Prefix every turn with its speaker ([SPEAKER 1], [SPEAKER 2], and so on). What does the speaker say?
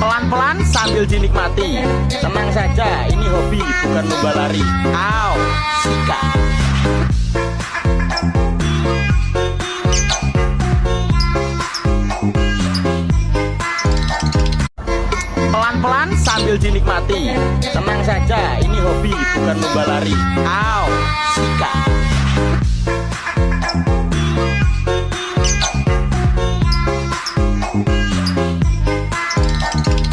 [SPEAKER 1] Pelan-pelan sambil dinikmati. Tenang saja, ini hobi bukan lomba lari. Au, sika. Pelan-pelan sambil dinikmati. Tenang saja, ini hobi bukan lomba lari. Au, sika.